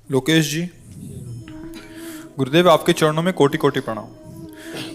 लोकेश जी, गुरुदेव आपके चरणों में कोटि कोटि प्रणाम।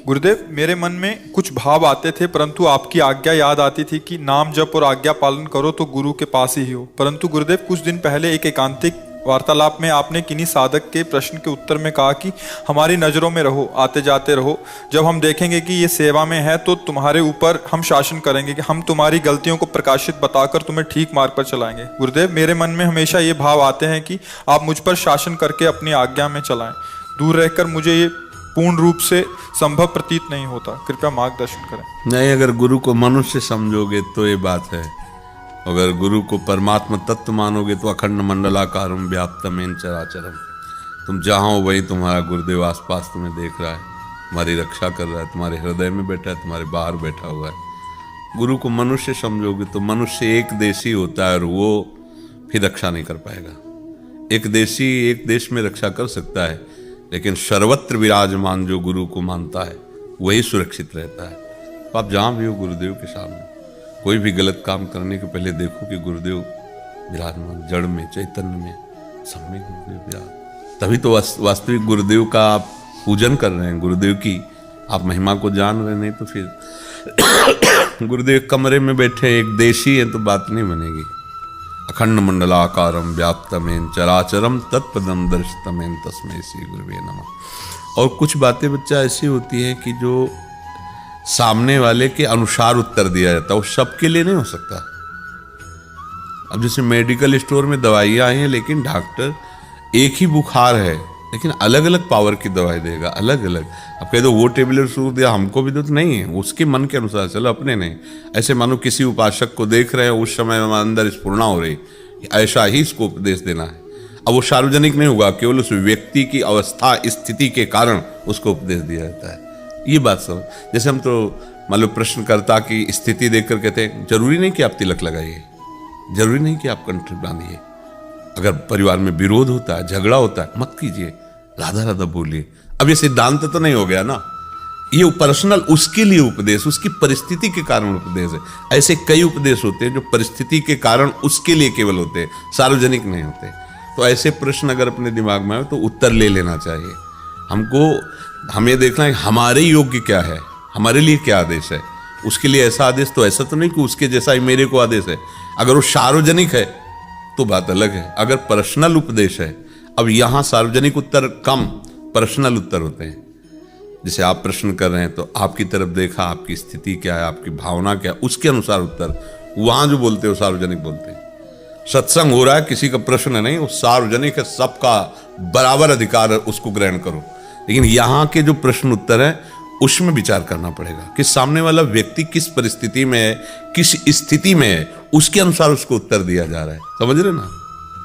गुरुदेव, मेरे मन में कुछ भाव आते थे, परंतु आपकी आज्ञा याद आती थी कि नाम जप और आज्ञा पालन करो तो गुरु के पास ही हो। परंतु गुरुदेव, कुछ दिन पहले एक एकांतिक वार्तालाप में आपने किन्हीं साधक के प्रश्न के उत्तर में कहा कि हमारी नज़रों में रहो, आते जाते रहो। जब हम देखेंगे कि ये सेवा में है तो तुम्हारे ऊपर हम शासन करेंगे, कि हम तुम्हारी गलतियों को प्रकाशित बताकर तुम्हें ठीक मार्ग पर चलाएंगे। गुरुदेव, मेरे मन में हमेशा ये भाव आते हैं कि आप मुझ पर शासन करके अपनी आज्ञा में चलाएं। दूर रहकर मुझे ये पूर्ण रूप से संभव प्रतीत नहीं होता। कृपया मार्गदर्शन करें। नहीं, अगर गुरु को मनुष्य समझोगे तो ये बात है। अगर गुरु को परमात्मा तत्व मानोगे तो अखंड मंडलाकारम व्याप्तमेन चराचरम। तुम जहाँ हो वही तुम्हारा गुरुदेव आसपास तुम्हें देख रहा है, तुम्हारी रक्षा कर रहा है, तुम्हारे हृदय में बैठा है, तुम्हारे बाहर बैठा हुआ है। गुरु को मनुष्य समझोगे तो मनुष्य एक देशी होता है और वो फिर रक्षा नहीं कर पाएगा। एक देशी एक देश में रक्षा कर सकता है, लेकिन सर्वत्र विराजमान जो गुरु को मानता है वही सुरक्षित रहता है। तो आप जहाँ भी हो गुरुदेव के सामने, कोई भी गलत काम करने के पहले देखो कि गुरुदेव विराजमान, जड़ में, चैतन्य में, सब में गुरुदेव विराज। तभी तो वास्तविक गुरुदेव का आप पूजन कर रहे हैं, गुरुदेव की आप महिमा को जान रहे। नहीं तो फिर गुरुदेव कमरे में बैठे एक देशी है तो बात नहीं बनेगी। अखंड मंडलाकारम व्याप्तमेन चराचरम तत्पदम दर्शितमेन तस्मै श्री गुरुवे नमः। और कुछ बातें बच्चा ऐसी होती हैं कि जो सामने वाले के अनुसार उत्तर दिया जाता है, वो सबके लिए नहीं हो सकता। अब जैसे मेडिकल स्टोर में दवाइयाँ आई हैं, लेकिन डॉक्टर एक ही बुखार है लेकिन अलग अलग पावर की दवाई देगा, अलग अलग। अब कह दो वो टेबलेट सूख दिया हमको भी, तो नहीं है, उसके मन के अनुसार चलो, अपने नहीं। ऐसे मानो किसी उपासक को देख रहे हैं, उस समय अंदर स्फुरणा हो रही, ऐसा ही इसको उपदेश देना है। अब वो सार्वजनिक नहीं होगा, केवल उस व्यक्ति की अवस्था स्थिति के कारण उसको उपदेश दिया जाता है। ये बात समझ। जैसे हम तो मान लो प्रश्नकर्ता की स्थिति देखकर कहते हैं जरूरी नहीं कि आप तिलक लगाइए, जरूरी नहीं कि आप कंठी बांधिए। अगर परिवार में विरोध होता है, झगड़ा होता है, मत कीजिए, राधा राधा बोलिए। अब ये सिद्धांत तो नहीं हो गया ना, ये पर्सनल उसके लिए उपदेश, उसकी परिस्थिति के कारण उपदेश है। ऐसे कई उपदेश होते हैं जो परिस्थिति के कारण उसके लिए केवल होते हैं, सार्वजनिक नहीं होते। तो ऐसे प्रश्न अगर अपने दिमाग में आए तो उत्तर ले लेना चाहिए। हमें देखना है हमारे योग्य क्या है, हमारे लिए क्या आदेश है। उसके लिए ऐसा आदेश तो ऐसा तो नहीं कि उसके जैसा ही मेरे को आदेश है। अगर वो सार्वजनिक है तो बात अलग है, अगर पर्सनल उपदेश है। अब यहाँ सार्वजनिक उत्तर कम, पर्सनल उत्तर होते हैं। जैसे आप प्रश्न कर रहे हैं तो आपकी तरफ देखा, आपकी स्थिति क्या है, आपकी भावना क्या है, उसके अनुसार उत्तर। वहाँ जो बोलते हो सार्वजनिक बोलते हैं। सत्संग हो रहा है, किसी का प्रश्न नहीं, वो सार्वजनिक है, सबका बराबर अधिकार है, उसको ग्रहण करो। लेकिन यहाँ के जो प्रश्न उत्तर है उसमें विचार करना पड़ेगा कि सामने वाला व्यक्ति किस परिस्थिति में है, किस स्थिति में है, उसके अनुसार उसको उत्तर दिया जा रहा है। समझ रहे ना।